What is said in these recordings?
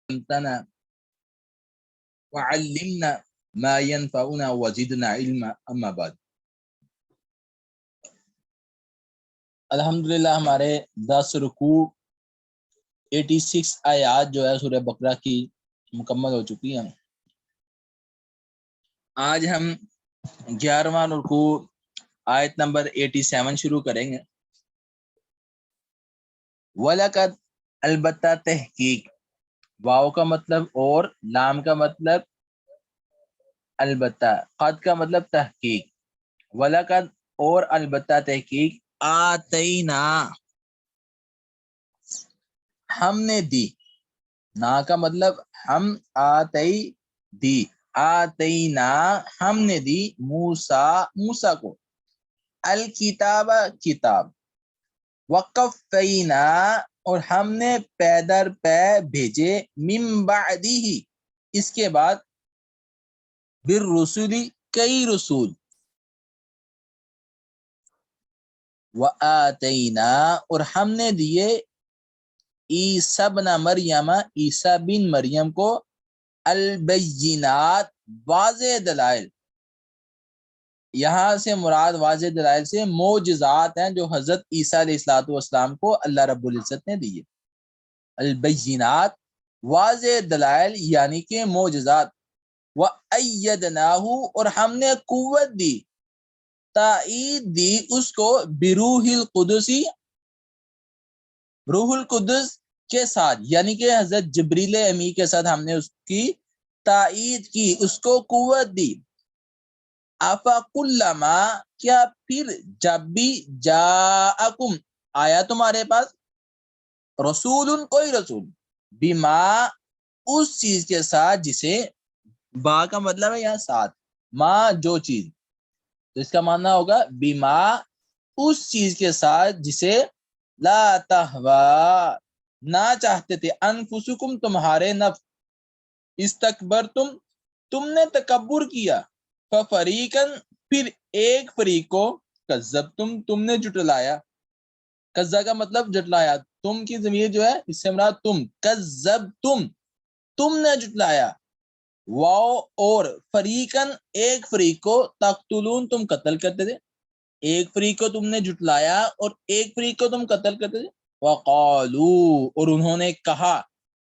علمتنا وعلمنا ما ينفعنا وزدنا علما اما بعد۔ الحمدللہ ہمارے 10 رکوع 86 آیات جو ہے سورہ بقرہ کی مکمل ہو چکی ہیں۔ آج ہم 11واں رکوع آیت نمبر 87 شروع کریں گے۔ وَلَقَدْ البتہ تحقیق، واو کا مطلب اور، لام کا مطلب البتہ، قد کا مطلب تحقیق۔ وَلَقَدْ اور البتہ تحقیق، آتینا ہم نے دی، نا کا مطلب ہم، آتی دی، آتینا ہم نے دی، موسیٰ کو، الکتاب کتاب، وقفینا اور ہم نے پے در پے بھیجے، من بعدہ اس کے بعد، بالرسل کئی رسول، وآتینا اور ہم نے دیے، عیسی ابن مریم عیسی بن مریم کو، البینات واضح دلائل۔ یہاں سے مراد واضح دلائل سے معجزات ہیں جو حضرت عیسیٰ علیہ السلام کو اللہ رب العزت نے دیے۔ البینات واضح دلائل یعنی کہ معجزات۔ وَأَيَّدْنَاهُ اور ہم نے قوت دی، تائید دی اس کو، بروح القدس روح القدس کے ساتھ، یعنی کہ حضرت جبریل امی کے ساتھ ہم نے اس کی تائید کی، اس کو قوت دی۔ افکلما کیا پھر جب بھی، جاءکم آیا تمہارے پاس، رسول کوئی رسول، بما اس چیز کے ساتھ جسے، با کا مطلب ہے یہاں ساتھ، ما جو چیز، تو اس کا معنی ہوگا بما اس چیز کے ساتھ جسے، لا تہوا نہ چاہتے تھے، انفسکم تمہارے نفس، استکبرتم تم نے تکبر کیا، ففریقاً پھر ایک فریق کو، کذبتم تم نے جھٹلایا، کذا کا مطلب جھٹلایا، تم کی ضمیر جو ہے اس سے مراد تم، کذبتم تم نے جھٹلایا، واو اور فریقاً ایک فریق کو، تقتلون تم قتل کرتے تھے، ایک فریق کو تم نے جھٹلایا اور ایک فریق کو تم قتل کرتے تھے۔ وقالو اور انہوں نے کہا،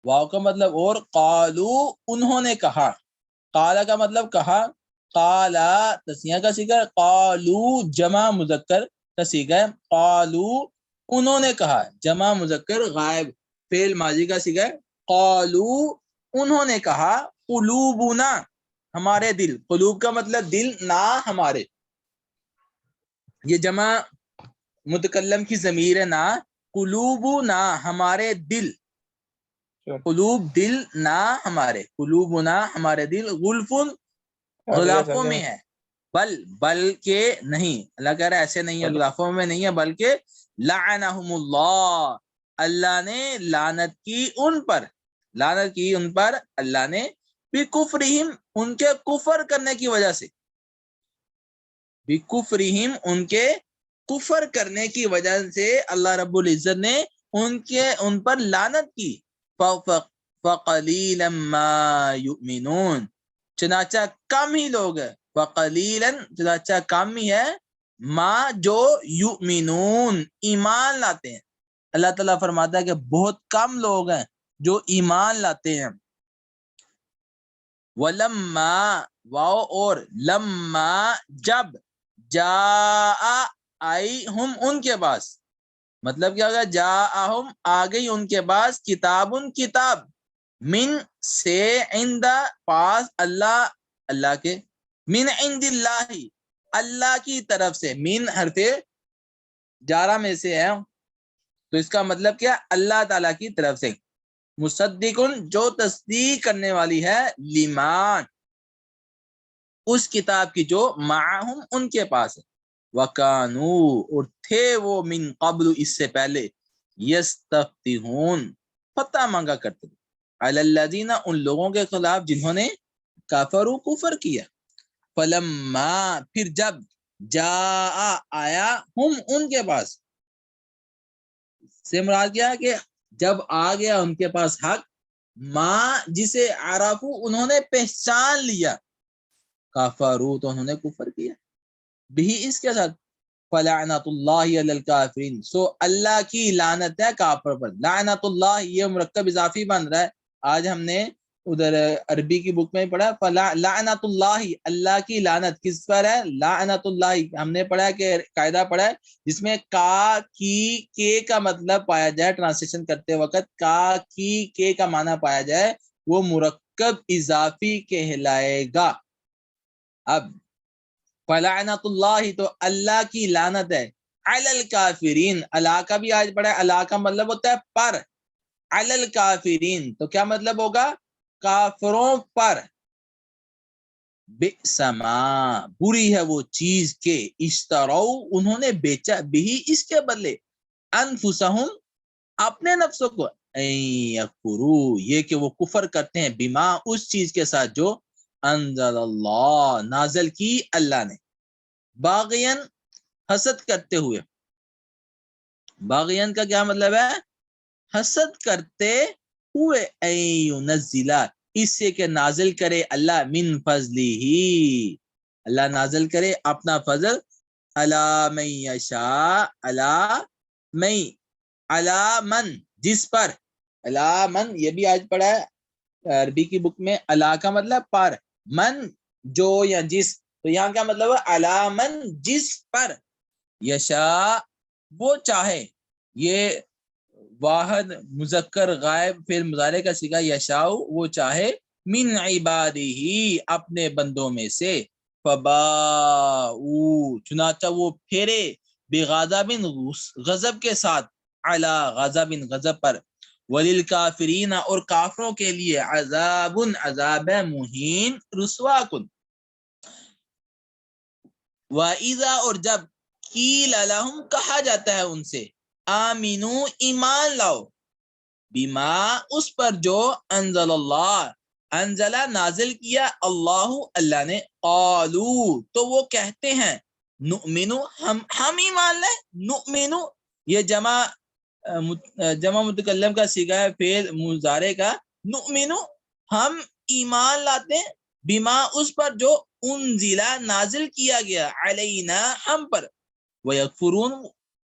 واو کا مطلب اور، قالو انہوں نے کہا، قالا کا مطلب کہا، قالا تسنیہ کا صیغہ، قالو جمع مذکر کا صیغہ ہے، قالو انہوں نے کہا، جمع مذکر غائب فعل ماضی کا صیغہ ہے، قالو انہوں نے کہا، قلوبنا ہمارے دل، قلوب کا مطلب دل، نہ ہمارے، یہ جمع متکلم کی ضمیر ہے نا، قلوبنا ہمارے دل، قلوب دل، نہ ہمارے، قلوبنا ہمارے دل، غلفن غلافوں میں ہے، بلکہ نہیں، اللہ کہہ رہا ہے ایسے نہیں ہے، غلافوں میں نہیں ہے، بلکہ لعنہم اللہ اللہ نے لعنت کی ان پر، لعنت کی ان پر اللہ نے، بکفرہم ان کے کفر کرنے کی وجہ سے، بکفرہم ان کے کفر کرنے کی وجہ سے اللہ رب العزت نے ان پر لعنت کی، فقلیلا ما یؤمنون چنانچہ کم ہی لوگ ہیں، فقلیلا چنانچہ کم ہی ہے، ما جو یؤمنون ایمان لاتے ہیں، اللہ تعالیٰ فرماتا ہے کہ بہت کم لوگ ہیں جو ایمان لاتے ہیں۔ وَلَمَّا واو اور، لما جب، جاء آئی ہم ان کے پاس، مطلب کیا ہوگا، جاءہم آ گئی ان کے پاس، کتاب کتاب، من سے، عند پاس، اللہ کے، من عند اللہ اللہ کی طرف سے، من حرف جارہ میں سے ہے، تو اس کا مطلب کیا، اللہ تعالیٰ کی طرف سے، مصدقن جو تصدیق کرنے والی ہے، لیمان اس کتاب کی جو، معہم ان کے پاس ہے، وَكَانُوا اور تھے وہ، من قبل اس سے پہلے، یستفتحون فتح مانگا کرتے تھے، علی الذین ان لوگوں کے خلاف جنہوں نے، کفروا کفر کیا، فلما پھر جب، جاء آیا، ہم ان کے پاس، سے مراد کیا ہے کہ جب آ گیا ان کے پاس حق، ما جسے عرفو انہوں نے پہچان لیا، کافرو تو انہوں نے کفر کیا، بھی اس کے ساتھ، فلعنت اللہ علی الکافرین سو اللہ کی لعنت ہے کافر پر. لعنت اللہ یہ مرکب اضافی بن رہا ہے. آج ہم نے ادھر عربی کی بک میں پڑھا لعنت اللہ اللہ کی لعنت کس پر ہے. لعنت اللہ ہم نے پڑھا کہ قاعدہ پڑھا ہے جس میں کا کی کے کا مطلب پایا جائے، ٹرانسلیشن کرتے وقت کا کی کے کا معنی پایا جائے وہ مرکب اضافی کہلائے گا. اب فلعنت اللہ تو اللہ کی لعنت ہے، علی الکافرین اللہ کا بھی آج پڑھا ہے، اللہ کا مطلب ہوتا ہے پر، علی الکافرین تو کیا مطلب ہوگا، کافروں پر. بئس ما بری ہے وہ چیز کے اشترو انہوں نے بیچا بھی اس کے بدلے، انفسہم اپنے نفسوں کو، یکفرو یہ کہ وہ کفر کرتے ہیں، بما اس چیز کے ساتھ جو انزل اللہ نازل کی اللہ نے، باغین حسد کرتے ہوئے. باغین کا کیا مطلب ہے، حسد کرتے ہوئے، نزلہ اس سے کہ نازل کرے اللہ، من فضلی ہی اللہ نازل کرے اپنا فضل، علی من یشاء علی من جس پر، علی من یہ بھی آج پڑھا ہے عربی کی بک میں، علی کا مطلب پر، من جو یا جس، تو یہاں کیا مطلب ہے علی من جس پر، یشاء وہ چاہے، یہ واحد مذکر غائب فعل مضارع کا صیغہ یشاء وہ چاہے، من عبادہ اپنے بندوں میں سے، فباؤ چنانچہ وہ پھیرے، بغضب غضب کے ساتھ، علی غضب غضب پر، وللکافرین اور کافروں کے لیے، عذاب عذاب مہین رسوا کن. وَإِذَا اور جب قیل لہم کہا جاتا ہے ان سے، آمینو ایمان لاؤ، بما اس پر جو انزل اللہ انزلہ نازل کیا اللہ اللہ نے، قالو تو وہ کہتے ہیں، نؤمنو ہم ایمان لائیں، نؤمنو یہ جمع متکلم کا صیغہ ہے فعل مضارع کا، نؤمنو ہم ایمان لاتے ہیں، بما اس پر جو انزلہ نازل کیا گیا، علینا ہم پر، ویکفرون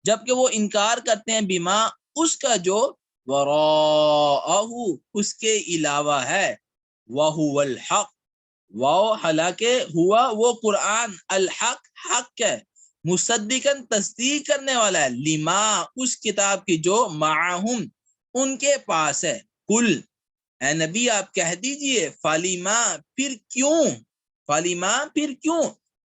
جبکہ وہ انکار کرتے ہیں، بما اس کا جو وراءہ اس کے علاوہ ہے، وَهُوَ الْحَقُ وہ حالانکہ ہوا وہ قرآن، الحق حق ہے، مصدقاً تصدیق کرنے والا ہے، لما اس کتاب کی جو معہم ان کے پاس ہے. کل اے نبی آپ کہہ دیجئے، فلیما پھر کیوں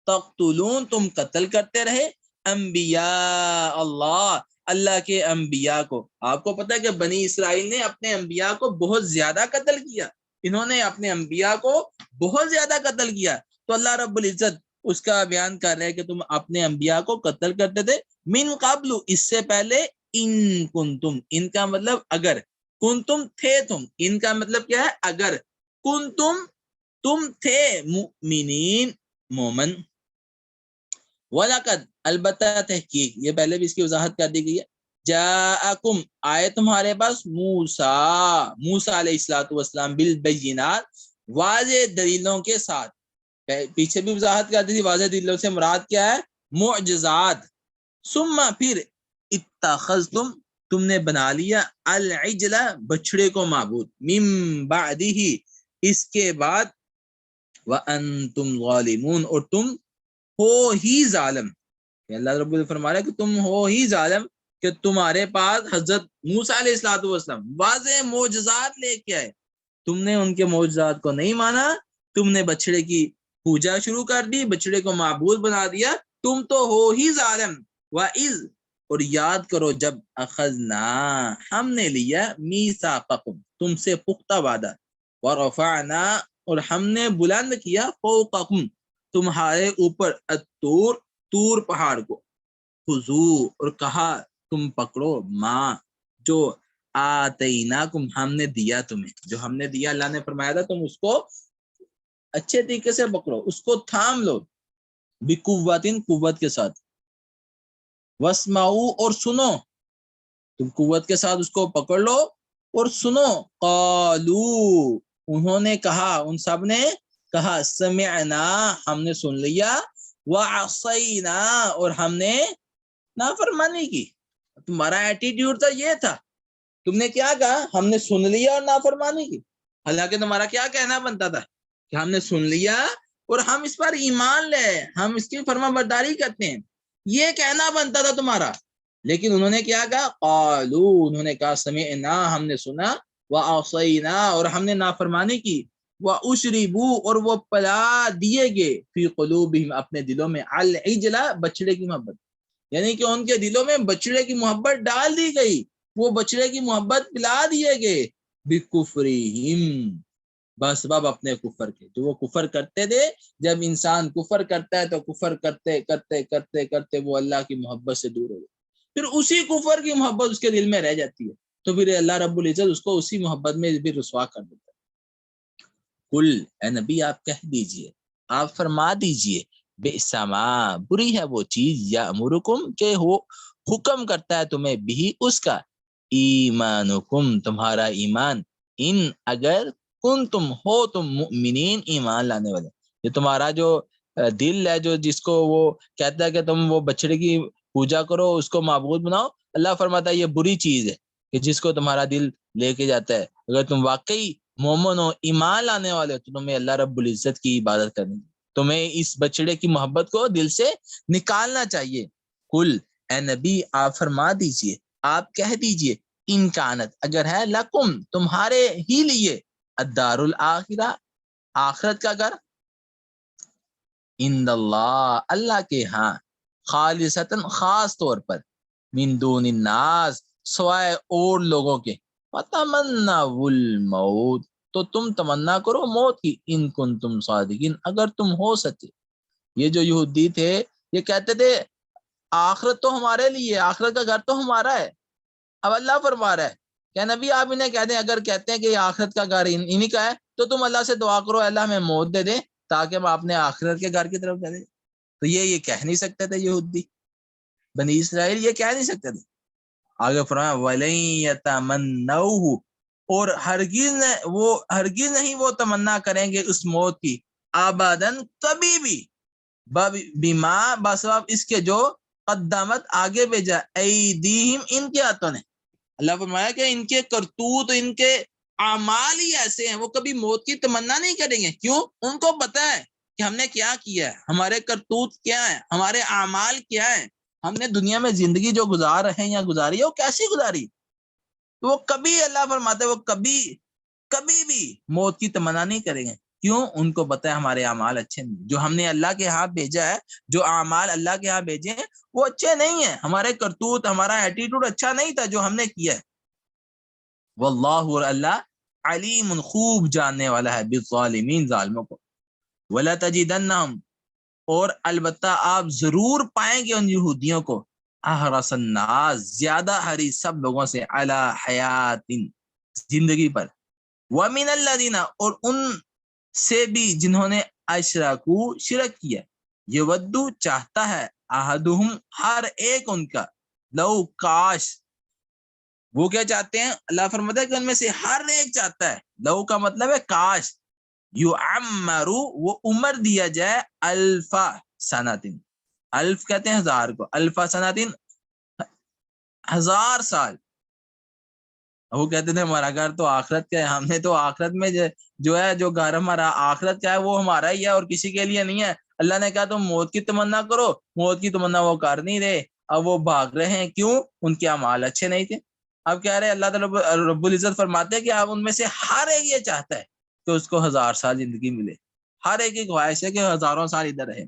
تقتلون تم قتل کرتے رہے، انبیاء اللہ کے انبیاء کو. آپ کو پتہ ہے کہ بنی اسرائیل نے اپنے انبیاء کو بہت زیادہ قتل کیا، انہوں نے اپنے انبیاء کو بہت زیادہ قتل کیا، تو اللہ رب العزت اس کا بیان کر رہے کہ تم اپنے انبیاء کو قتل کرتے تھے، من قبل اس سے پہلے، ان کنتم ان کا مطلب اگر، کنتم تھے تم، ان کا مطلب کیا ہے اگر، کنتم تم تھے، مؤمنین مومن. وَلَقَدْ البتہ تحقیق یہ پہلے بھی اس کی وضاحت کر دی گئی ہے، جاءکم آئے تمہارے پاس، موسیٰ علیہ السلام بالبینات واضح دلیلوں کے ساتھ. پیچھے بھی وضاحت کر دی تھی واضح دلیلوں سے مراد کیا ہے، معجزات. ثم پھر اتخذتم تم نے بنا لیا، العجل بچڑے کو معبود، من بعدہ اس کے بعد، وانتم ظالمون اور تم ہو ہی ظالم. اللہ رب العزت فرما رہا ہے کہ تم ہو ہی ظالم کہ تمہارے پاس حضرت موسیٰ علیہ السلام واضح معجزات لے کے آئے، تم نے ان کے معجزات کو نہیں مانا، تم نے بچڑے کی پوجا شروع کر دی، بچڑے کو معبود بنا دیا، تم تو ہو ہی ظالم. وَإِذْ اور یاد کرو جب اخذنا ہم نے لیا، میثاقکم تم سے پختہ وعدہ، ورفعنا اور ہم نے بلند کیا، فوقکم تمہارے اوپر، طور پہاڑ کو، خذو اور کہا تم پکڑو، ما جو آتیناکم ہم نے دیا تمہیں، جو ہم نے دیا اللہ نے فرمایا تھا تم اس کو اچھے طریقے سے پکڑو، اس کو تھام لو، بقوتن قوت کے ساتھ، واسمعوا اور سنو، تم قوت کے ساتھ اس کو پکڑ لو، اور سنو قالو انہوں نے کہا، ان سب نے کہا سمعنا ہم نے سن لیا، وعصینا اور ہم نے نافرمانی کی. تمہارا ایٹیٹیوڈ تو یہ تھا، تم نے کیا کہا؟ ہم نے سن لیا اور نافرمانی کی. حالانکہ تمہارا کیا کہنا بنتا تھا کہ ہم نے سن لیا اور ہم اس پر ایمان لے، ہم اس کی فرما برداری کرتے ہیں، یہ کہنا بنتا تھا تمہارا. لیکن انہوں نے کیا کہا؟ قالو انہوں نے کہا سمعنا ہم نے سنا، وعصینا اور ہم نے نافرمانی کی، واشربوا اور وہ پلا دیے گئے فی قلوبہم اپنے دلوں میں العجل بچڑے کی محبت، یعنی کہ ان کے دلوں میں بچڑے کی محبت ڈال دی گئی، وہ بچڑے کی محبت پلا دیے گئے بکفرہم بسبب اپنے کفر کے، جو وہ کفر کرتے تھے. جب انسان کفر کرتا ہے تو کفر کرتے کرتے کرتے کرتے وہ اللہ کی محبت سے دور ہو جاتا، پھر اسی کفر کی محبت اس کے دل میں رہ جاتی ہے، تو پھر اللہ رب العزت اس کو اسی محبت میں بھی رسوا کر دیتا ہے. کل اے نبی آپ کہہ دیجئے، آپ فرما دیجئے، بئسما بری ہے وہ چیز، یامرکم کہ وہ حکم کرتا ہے تمہیں بھی اس کا، ایمانکم تمہارا ایمان، ان اگر کن تم ہو تم مؤمنین ایمان لانے والے. یہ تمہارا جو دل ہے جو جس کو وہ کہتا ہے کہ تم وہ بچڑے کی پوجا کرو، اس کو معبود بناؤ، اللہ فرماتا ہے یہ بری چیز ہے کہ جس کو تمہارا دل لے کے جاتا ہے. اگر تم واقعی مومن ہو، ایمان لانے والے ہو، تو تمہیں اللہ رب العزت کی عبادت کرنی، تمہیں اس بچڑے کی محبت کو دل سے نکالنا چاہیے. کل اے نبی آپ فرما دیجئے، آپ کہہ دیجئے، ان کانت اگر ہے لکم تمہارے ہی لیے، الدار الاخرہ آخرت کا گھر، عند اللہ اللہ کے ہاں، خالصتاً خاص طور پر، من دون الناس سوائے اور لوگوں کے، فتمنوا الموت تو تم تمنا کرو موت کی، ان کنتم صادقین اگر تم ہو سچے. یہ جو یہودی تھے یہ کہتے تھے آخرت تو ہمارے لیے، آخرت کا گھر تو ہمارا ہے. اب اللہ فرما رہا ہے کہ نبی آپ انہیں کہہ دیں، اگر کہتے ہیں کہ یہ آخرت کا گھر انہی کا ہے تو تم اللہ سے دعا کرو اللہ ہمیں موت دے دے تاکہ ہم اپنے آخرت کے گھر کی طرف چلیں. تو یہ کہہ نہیں سکتے تھے یہودی، بنی اسرائیل یہ کہہ نہیں سکتے تھے. آگے فرمایا وَلَن يَتَمَنَّوْهُ اور ہرگز نہیں وہ تمنا کریں گے اس موت کی، آباداً کبھی بھی، بما بسبب اس کے جو قدمت آگے بھیجا ایدیہم ان کے ہاتھوں نے. اللہ فرمایا کہ ان کے کرتوت، ان کے اعمال ہی ایسے ہیں، وہ کبھی موت کی تمنا نہیں کریں گے. کیوں؟ ان کو پتہ ہے کہ ہم نے کیا کیا ہے، ہمارے کرتوت کیا ہے، ہمارے اعمال کیا ہیں، ہم نے دنیا میں زندگی جو گزار رہے ہیں یا گزاری ہے وہ کیسی گزاری. تو وہ کبھی اللہ فرماتے وہ کبھی بھی موت کی تمنا نہیں کریں گے. کیوں؟ ان کو پتہ ہے ہمارے اعمال اچھے نہیں، جو ہم نے اللہ کے ہاں بھیجا ہے، جو اعمال اللہ کے ہاں بھیجے ہیں وہ اچھے نہیں ہیں، ہمارے کرتوت ہمارا ایٹیٹیوڈ اچھا نہیں تھا جو ہم نے کیا ہے. واللہ اور اللہ علیم خوب جاننے والا ہے بالظالمین ظالموں کو. وَلَتَجِدَنَّهُمْ اور البتہ آپ ضرور پائیں گے ان یہودیوں کو، احرص الناس زیادہ حریص سب لوگوں سے، علی حیات زندگی پر، وَمِنَ الَّذِينَ اور ان سے بھی جنہوں نے اشرکوا شرک کیا، یودو چاہتا ہے، احدہم ہر ایک ان کا، لو کاش وہ کیا چاہتے ہیں، اللہ فرماتا ہے کہ ان میں سے ہر ایک چاہتا ہے، لو کا مطلب ہے کاش، یعمرو وہ عمر دیا جائے، الف سنتن، الف کہتے ہیں ہزار کو، الف سنتن 1000 سال. وہ کہتے تھے ہمارا گھر تو آخرت کا ہے، ہم نے تو آخرت میں جو ہے جو گھر ہمارا آخرت کا ہے وہ ہمارا ہی ہے اور کسی کے لیے نہیں ہے. اللہ نے کہا تم موت کی تمنا کرو، موت کی تمنا وہ کر نہیں رہے، اب وہ بھاگ رہے ہیں. کیوں؟ ان کے اعمال اچھے نہیں تھے. اب کہہ رہے اللہ تعالیٰ رب العزت فرماتے ہیں کہ آپ ان میں سے ہر ایک یہ چاہتا ہے کہ اس کو 1000 سال زندگی ملے، ہر ایک کی خواہش ہے کہ ہزاروں سال ادھر رہے.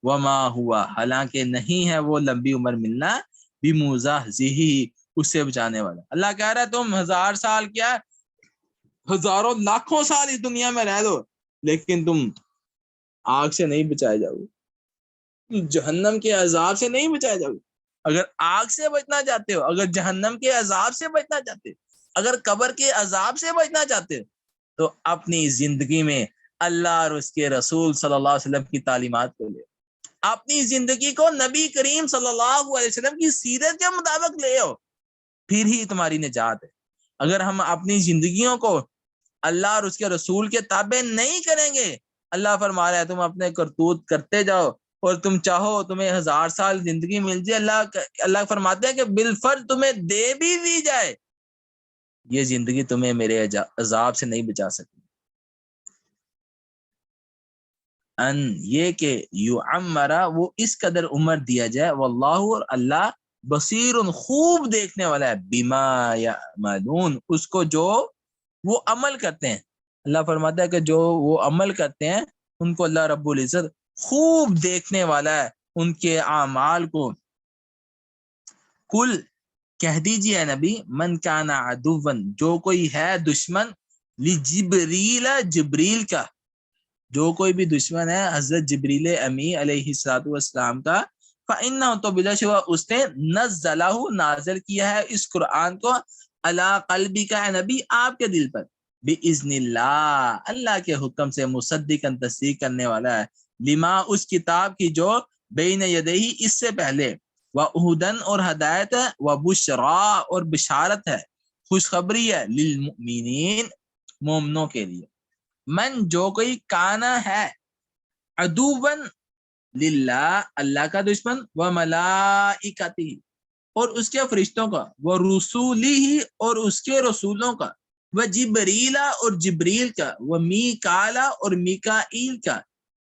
وما ہوا حالانکہ نہیں ہے وہ لمبی عمر ملنا، بمزحزحہ اس سے بچانے والا. اللہ کہہ رہا ہے تم 1000 سال کیا ہزاروں لاکھوں سال اس دنیا میں رہ دو لیکن تم آگ سے نہیں بچائے جاؤ گے، جہنم کے عذاب سے نہیں بچائے جاؤ گے. اگر آگ سے بچنا چاہتے ہو، اگر جہنم کے عذاب سے بچنا چاہتے ہو، اگر قبر کے عذاب سے بچنا چاہتے ہو، تو اپنی زندگی میں اللہ اور اس کے رسول صلی اللہ علیہ وسلم کی تعلیمات کو لے، اپنی زندگی کو نبی کریم صلی اللہ علیہ وسلم کی سیرت کے مطابق لے آؤ، پھر ہی تمہاری نجات ہے. اگر ہم اپنی زندگیوں کو اللہ اور اس کے رسول کے تابع نہیں کریں گے، اللہ فرما رہا ہے تم اپنے کرتوت کرتے جاؤ اور تم چاہو تمہیں 1000 سال زندگی مل جائے، اللہ فرماتے ہیں کہ بالفرض تمہیں دے بھی دی جائے، یہ زندگی تمہیں میرے عذاب سے نہیں بچا سکتی۔ ان یہ کہ یعمرہ وہ اس قدر عمر دیا جائے، واللہ اور اللہ بصیر خوب دیکھنے والا ہے، بما یعملون اس کو جو وہ عمل کرتے ہیں۔ اللہ فرماتا ہے کہ جو وہ عمل کرتے ہیں ان کو اللہ رب العزت خوب دیکھنے والا ہے، ان کے اعمال کو۔ کل کہہ دیجئے نبی، من کان عدوا جو کوئی ہے دشمن، لجبریل جبریل کا، جو کوئی بھی دشمن ہے حضرت جبریل امی علیہ الصلوۃ والسلام کا، فإنہ تو بلا شبہ اس نے نزلہ نازل کیا ہے اس قرآن کو، علی قلبی کا نبی آپ کے دل پر، بإذن اللہ اللہ کے حکم سے، مصدقاً تصدیق کرنے والا ہے، لما اس کتاب کی جو بین یدیہ اس سے پہلے، وہدن اور ہدایت ہے، وبشرا اور بشارت ہے، خوشخبری ہے، للمؤمنین مومنوں کے لیے۔ من جو کوئی کانا ہے عدوًا للہ اللہ کا دشمن، وملائکتہ اور اس کے فرشتوں کا، ورسولہ اور اس کے رسولوں کا، وجبریل اور جبریل کا، ومیکال اور میکائیل کا،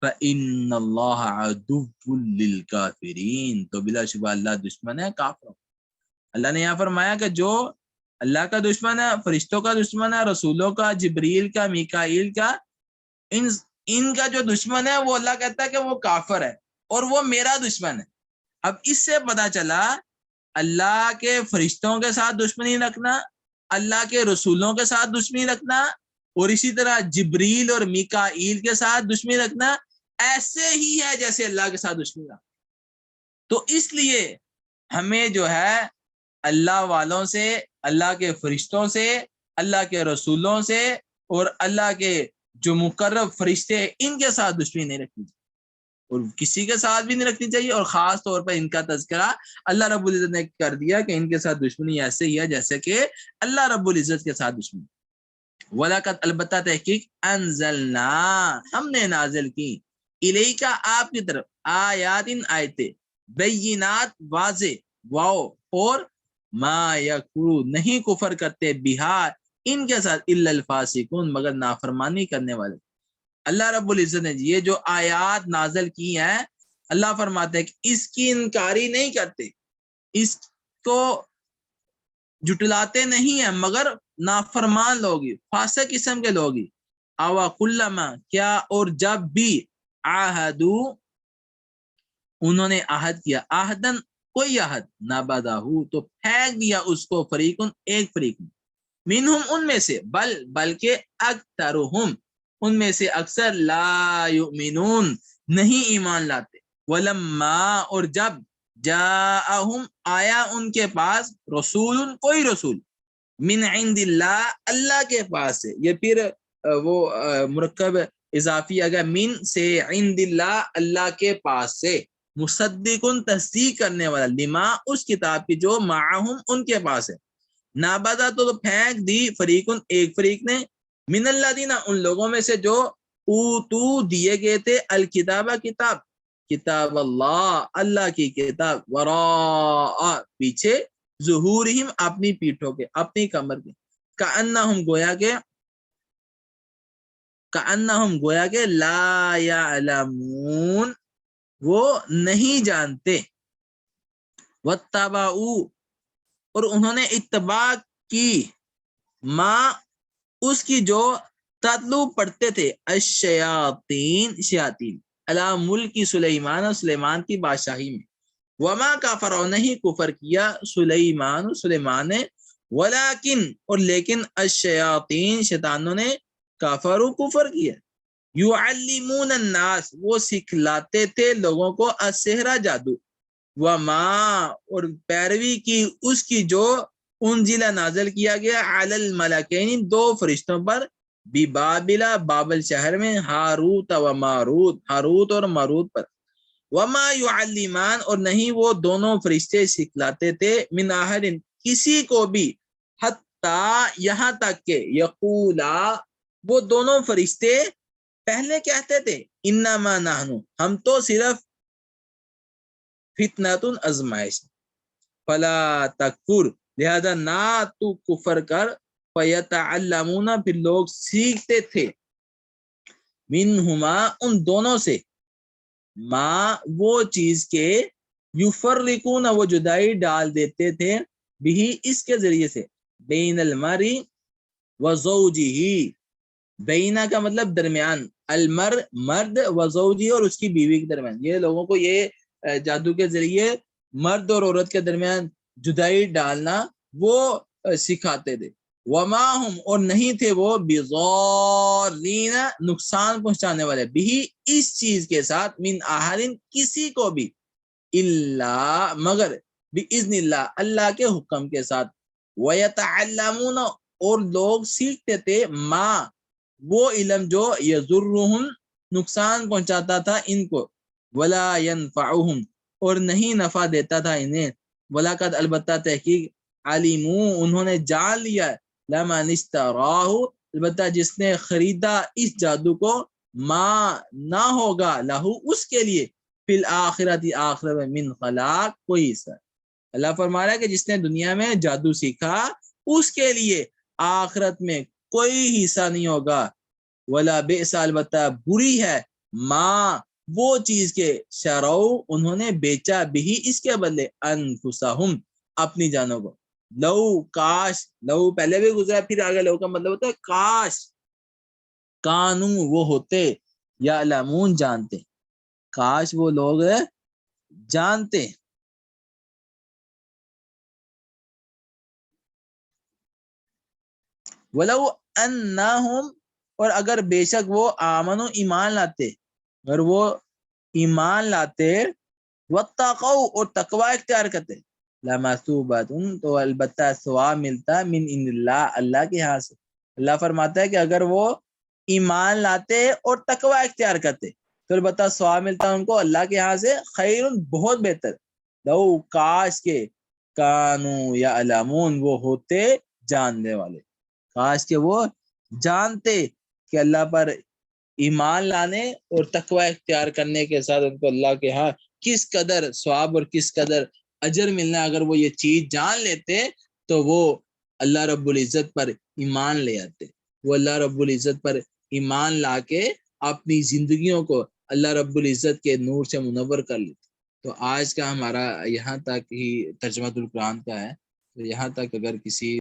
فإن اللہ عدو للکافرین تو بلا شبہ اللہ دشمن ہے کافروں۔ اللہ نے یہاں فرمایا کہ جو اللہ کا دشمن ہے، فرشتوں کا دشمن ہے، رسولوں کا، جبریل کا، میکائیل کا، ان کا جو دشمن ہے وہ اللہ کہتا ہے کہ وہ کافر ہے اور وہ میرا دشمن ہے۔ اب اس سے پتا چلا اللہ کے فرشتوں کے ساتھ دشمنی رکھنا، اللہ کے رسولوں کے ساتھ دشمنی رکھنا، اور اسی طرح جبریل اور میکائیل کے ساتھ دشمنی رکھنا ایسے ہی ہے جیسے اللہ کے ساتھ دشمنی رکھنا۔ تو اس لیے ہمیں جو ہے اللہ والوں سے، اللہ کے فرشتوں سے، اللہ کے رسولوں سے اور اللہ کے جو مقرب فرشتے ہیں ان کے ساتھ دشمنی نہیں رکھنی چاہیے، اور کسی کے ساتھ بھی نہیں رکھنی چاہیے، اور خاص طور پر ان کا تذکرہ اللہ رب العزت نے کر دیا کہ ان کے ساتھ دشمنی ایسے ہی ہے جیسے کہ اللہ رب العزت کے ساتھ دشمنی۔ وَلَقَدْ البتہ تحقیق انزلنا ہم نے نازل کی، الیک آپ کی طرف، آیات آیتیں، بینات واضح، واو اور ما یکفر نہیں کفر کرتے، بہا ان کے ساتھ، الا الفاسقون مگر نافرمانی کرنے والے۔ اللہ رب العزت نے یہ جو آیات نازل کی ہیں، اللہ فرماتے ہیں کہ اس کی انکاری نہیں کرتے، اس کو جٹلاتے نہیں ہیں مگر نافرمان لوگی، فاسق قسم کے لوگی۔ اوا کلما کیا اور جب بھی عہدو انہوں نے عہد کیا، عہدن کوئی عہد، نبذہ تو پھینک دیا اس کو، فریقن ایک فریق منہم ان میں سے، بلکہ اکثرہم ان میں سے اکثر، لا یؤمنون نہیں ایمان لاتے، ولما اور جب جاءہم آیا ان کے پاس، رسول کوئی رسول، من عند اللہ اللہ کے پاس سے، یہ پھر وہ مرکب اضافی اگر من سے، عند اللہ اللہ کے پاس سے، مصدقن تصدیق کرنے والا، لما اس کتاب کی جو معہم ان کے پاس ہے، نابذہ تو پھینک دی، فریقن ایک فریق نے، من الذین ان لوگوں میں سے جو اوتو دیے گئے تھے، الکتابہ کتاب، کتاب اللہ اللہ کی کتاب، وراء پیچھے، ظہورہم اپنی پیٹھوں کے، اپنی کمر کے، کأنہم گویا کہ لا یعلمون وہ نہیں جانتے، واتبعوا اور انہوں نے اتباع کی، ماں اس کی جو تتلو پڑھتے تھے، الشیاطین شیاطین، علی ملک سلیمان اور سلیمان کی بادشاہی میں، وما کفر اور نہیں کفر کیا سلیمان نے، ولیکن اور لیکن، الشیاطین شیطانوں نے، کفروا کفر کیا، یعلمون الناس وہ سکھلاتے تھے لوگوں کو، السحر جادو، وما اور پیروی کی اس کی جو انزل نازل کیا گیا، علی الملکین دو فرشتوں پر، ببابل بابل شہر میں، ہاروت و ماروت ہاروت اور ماروت پر، وما یعلمان اور نہیں وہ دونوں فرشتے سکھلاتے تھے، من احد کسی کو بھی، حتی حتیٰ یہاں تک کہ یقولا وہ دونوں فرشتے پہلے کہتے تھے انما نحن ہم تو صرف فتنۃ آزمائش، فلا تکفر لہذا نہ تو کفر کر، فیتعلمون پھر لوگ سیکھتے تھے، منہما ان دونوں سے، ماں وہ چیز کے یفرقون وہ جدائی ڈال دیتے تھے، بھی اس کے ذریعے سے، بین المرء و زوجہ، بینا کا مطلب درمیان، المر مرد و زوجی اور اس کی بیوی کے درمیان، یہ لوگوں کو یہ جادو کے ذریعے مرد اور عورت کے درمیان جدائی ڈالنا وہ سکھاتے تھے، وما ہم اور نہیں تھے وہ بضارین نقصان پہنچانے والے، بھی اس چیز کے ساتھ، من احد کسی کو بھی، الا مگر باذن اللہ اللہ کے حکم کے ساتھ، ویتعلمون اور لوگ سیکھتے تھے، ما وہ علم جو یضرہم نقصان پہنچاتا تھا ان کو، ولا ینفعہم اور نہیں نفع دیتا تھا انہیں، ولاقد البتہ تحقیق، علموا انہوں نے جان لیا، لمن اشتراہ البتہ جس نے خریدا اس جادو کو، ما نہ ہوگا لہو اس کے لیے، فی الآخرت آخرت میں، من خلاق کوئی حصہ۔ اللہ فرما رہا ہے کہ جس نے دنیا میں جادو سیکھا اس کے لیے آخرت میں کوئی حصہ نہیں ہوگا، ولا بئس البتہ بری ہے، ماں وہ چیز کے شرو انہوں نے بیچا، بھی اس کے بدلے، انفسہم اپنی جانوں کو، لو کاش، لو پہلے بھی گزرا پھر آگے لو کا مطلب ہوتا ہے کاش، کانو وہ ہوتے، یا علمون جانتے، کاش وہ لوگ جانتے، ولو انہم اور اگر بے شک وہ آمنو ایمان لاتے، اگر وہ ایمان لاتے، واتقوا اور تقوی اختیار کرتے، لمثوبۃ تو البتہ ثواب ملتا، من عند اللہ اللہ کے ہاں سے۔ اللہ فرماتا ہے کہ اگر وہ ایمان لاتے اور تقوی اختیار کرتے تو البتہ ثواب ملتا ان کو اللہ کے ہاں سے، خیر بہت بہتر، لو کاش کے، کانو یا علمون وہ ہوتے جاننے والے، کاش کہ وہ جانتے کہ اللہ پر ایمان لانے اور تقوی اختیار کرنے کے ساتھ ان کو اللہ کے ہاں کس قدر ثواب اور کس قدر اجر ملنا، اگر وہ یہ چیز جان لیتے تو وہ اللہ رب العزت پر ایمان لے آتے، وہ اللہ رب العزت پر ایمان لا کے اپنی زندگیوں کو اللہ رب العزت کے نور سے منور کر لیتے۔ تو آج کا ہمارا یہاں تک ہی ترجمہ القرآن کا ہے، تو یہاں تک اگر کسی